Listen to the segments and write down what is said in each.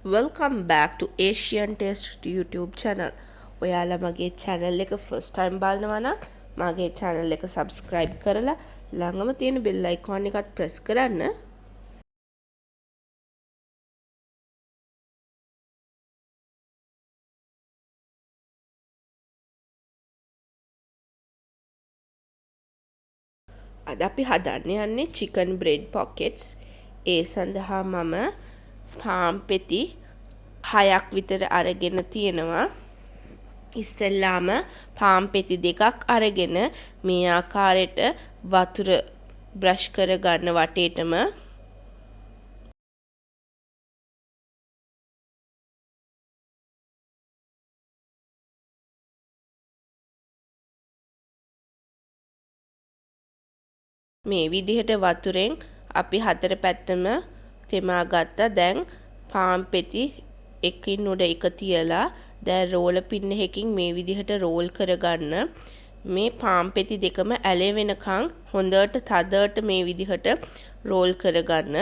Welcome back to Asian Taste YouTube channel. ඔයාලා මගේ channel එක first time බලනවා නම් මගේ channel එක subscribe කරලා ළඟම තියෙන bell icon එකත් press කරන්න. අද අපි හදන්න යන්නේ chicken bread pockets. ඒ සඳහා මම පාම් පෙති 6ක් විතර අරගෙන තියෙනවා. ඉස්සෙල්ලාම පාම් පෙති දෙකක් අරගෙන මේ ආකාරයට වතුර බ්‍රෂ් කරගන්න වටේටම. මේ විදිහට වතුරෙන් අපි හතර පැත්තම තෙමා ගත්තා. දැන් පාම් පෙති එකින් උඩ එක තියලා දැන් රෝල පින්න එකකින් මේ විදිහට රෝල් කරගන්න. මේ පාම් පෙති දෙකම ඇලෙවෙනකන් හොඳට තදට මේ විදිහට රෝල් කරගන්න.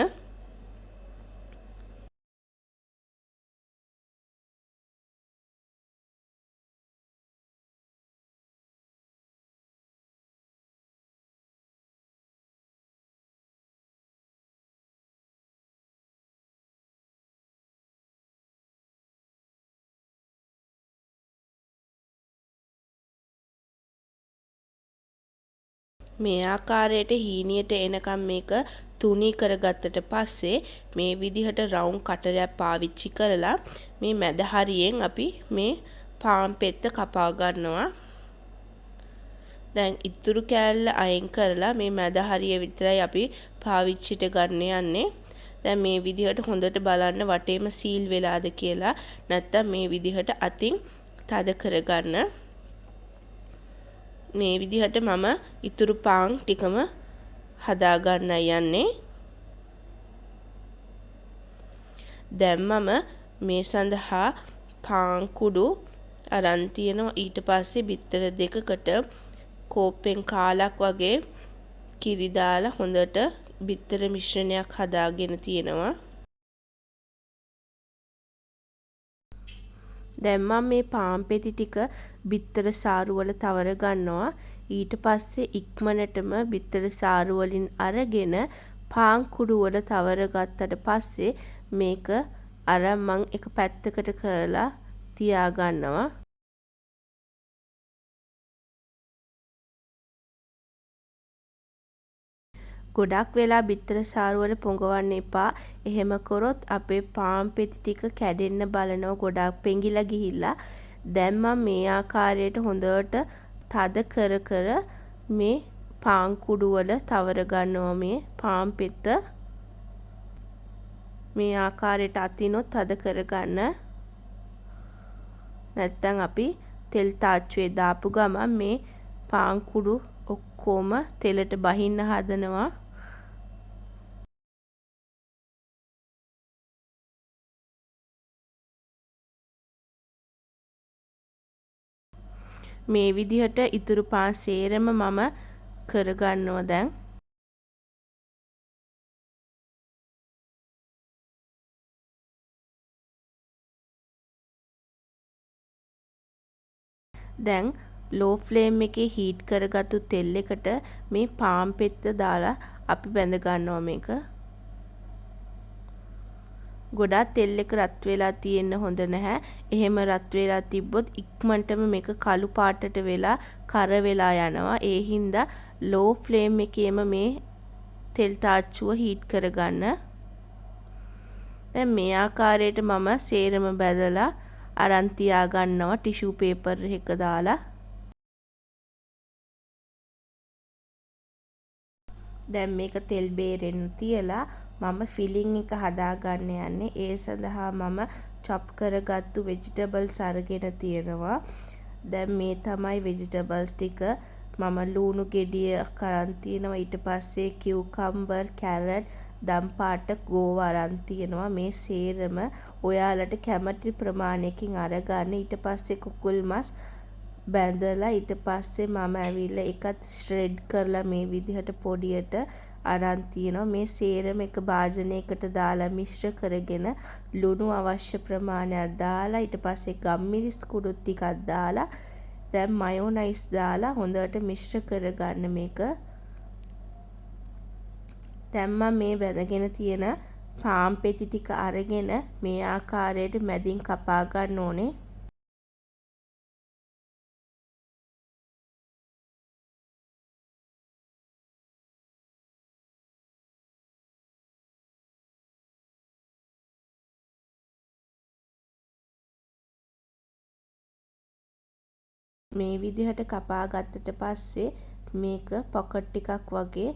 මේ ආකාරයට හීනියට එනකම් මේක තුනී කරගත්තට පස්සේ මේ විදිහට රවුම් කටරයක් පාවිච්චි කරලා මේ මැද හරියෙන් අපි මේ පාම් පෙත්ත කපා ගන්නවා. දැන් ඉතුරු කෑල්ල අයින් කරලා මේ මැද හරිය විතරයි අපි පාවිච්චිට ගන්න යන්නේ. දැන් මේ විදිහට හොඳට බලන්න වටේම සීල් වෙලාද කියලා. නැත්තම් මේ විදිහට අතින් තද කරගන්න. මේ විදිහට මම ඉතුරු පාන් ටිකම හදා ගන්න යන්නේ. දැන් මම මේ සඳහා පාන් කුඩු අරන් තියනවා. ඊට පස්සේ බිත්තර දෙකකට කෝප්පෙන් කාලක් වගේ කිරි දාලා හොඳට බිත්තර මිශ්‍රණයක් හදාගෙන තියෙනවා. දැන් මම මේ පාම් පෙති ටික බිත්තර සාරු වල තවර ගන්නවා. ඊට පස්සේ ඉක්මනටම බිත්තර සාරු වලින් අරගෙන පාන් කුඩු වල තවර ගත්තට පස්සේ මේක අර මං එක පැත්තකට කරලා තියා ගන්නවා. ගොඩක් වෙලා බිත්තර සාරු වල පොඟවන්න එපා. එහෙම කරොත් අපේ පාම් පෙති ටික කැඩෙන්න බලනවා. ගොඩක් පෙඟිලා ගිහිල්ලා. දැන් මම මේ ආකාරයට හොඳට තද කර කර මේ පාන් කුඩු වල තවර ගන්නවා මේ පාම් පෙත්ත. මේ ආකාරයට අතිනොත් තද කරගන්න. නැත්තම් අපි තෙල් තාච්චුවේ දාපු ගමන් මේ පාන් කුඩු ඔක්කොම තෙලට බහින්න හදනවා. මේ විදිහට ඉතුරු පාන් සේරම මම කරගන්නවා දැන්. දැන් ලෝ ෆ්ලේම් එකේ හීට් කරගත්තු තෙල් එකට මේ පාම් පෙත්ත දාලා අපි බැඳ ගන්නවා මේක. ගොඩාක් තෙල් එක රත් වෙලා තියෙන්න හොඳ නැහැ. එහෙම රත් වෙලා තිබ්බොත් ඉක්මනටම මේක කළු පාටට වෙලා කර වෙලා යනවා. ඒ හින්දා ලෝ ෆ්ලේම් එකේම මේ තෙල් තාච්චුව හීට් කරගන්න. දැන් මේ ආකාරයට මම සේරම බැදලා අරන් තියා ගන්නවා ටිෂු පේපර් එක දාලා. දැන් මේක තෙල් බේරෙන්න තියලා මම ෆිලිං එක හදා ගන්න යන්නේ. ඒ සඳහා මම චොප් කරගත්තු vegetables අරගෙන තියෙනවා. දැන් මේ තමයි vegetables ටික. මම ලුණු ගෙඩිය කරන් තියෙනවා. ඊට පස්සේ cucumber, carrot, දම් පාට ගෝවා අරන් තියෙනවා. මේ සේරම ඔයාලට කැමති ප්‍රමාණයකින් අරගන්න. ඊට පස්සේ කුකුල් මස් බැඳලා ඊට පස්සේ මම ඇවිල්ලා එකත් ශ්‍රෙඩ් කරලා මේ විදිහට පොඩියට අරන් තියෙනවා. මේ සේරම එක භාජනයකට දාලා මිශ්‍ර කරගෙන ලුණු අවශ්‍ය ප්‍රමාණයක් දාලා ඊට පස්සේ ගම්මිරිස් කුඩු ටිකක් දාලා දැන් මයොනයිස් දාලා හොඳට මිශ්‍ර කරගන්න මේක. දැන් මම මේ වැදගෙන තියෙන පාන් පෙති ටික අරගෙන මේ ආකාරයට මැදින් කපා ගන්න ඕනේ. මේ විදිහට කපා ගත්තට පස්සේ මේක පොකට් ටිකක් වගේ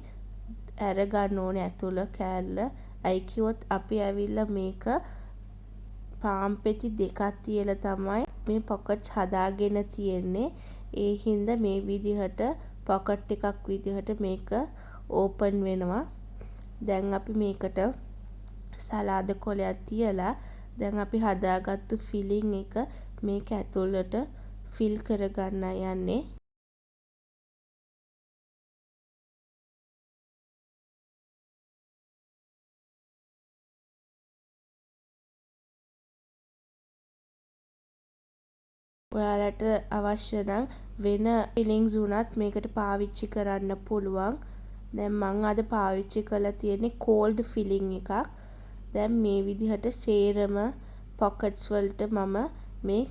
අරගන්න ඕනේ ඇතුළ කෑල්ල. අයි කිව්වොත් අපි ඇවිල්ලා මේක පාන් පෙති දෙකක් තියලා තමයි මේ පොකට්ස් හදාගෙන තියෙන්නේ. ඒ හින්දා මේ විදිහට පොකට් එකක් විදිහට මේක ඕපන් වෙනවා. දැන් අපි මේකට සලාද කොලයක් තියලා දැන් අපි හදාගත්තු ෆිලිං එක මේක ඇතුළට ෆිල් කරගන්න යන්නේ. ඔයාලට අවශ්‍ය නම් වෙන ෆිලිංස් උනත් මේකට පාවිච්චි කරන්න පුළුවන්. දැන් මම අද පාවිච්චි කරලා තියෙන්නේ කෝල්ඩ් ෆිලිං එකක්. දැන් මේ විදිහට සේරම පොකට්ස් වලට මම මේ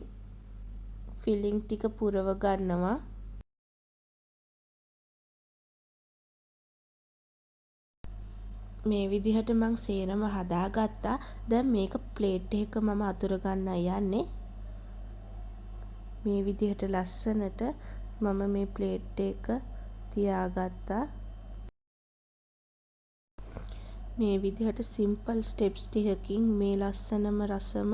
ෆිලිං ටික පුරව ගන්නවා. මේ විදිහට මං සේරම හදාගත්තා. දැන් මේක ප්ලේට් එකක මම අතුර ගන්න යන්නේ. මේ විදිහට ලස්සනට මම මේ ප්ලේට් එක තියාගත්තා. මේ විදිහට සිම්පල් ස්ටෙප්ස් ටිකකින් මේ ලස්සනම රසම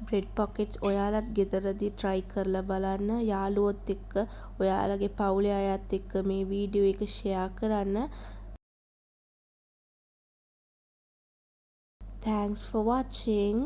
බ්‍රෙඩ් පොකට්ස් ඔයාලත් ගෙදරදී try කරලා බලන්න. යාළුවොත් එක්ක ඔයාලගේ පවුලේ අයත් එක්ක මේ වීඩියෝ එක share කරන්න. Thanks for watching.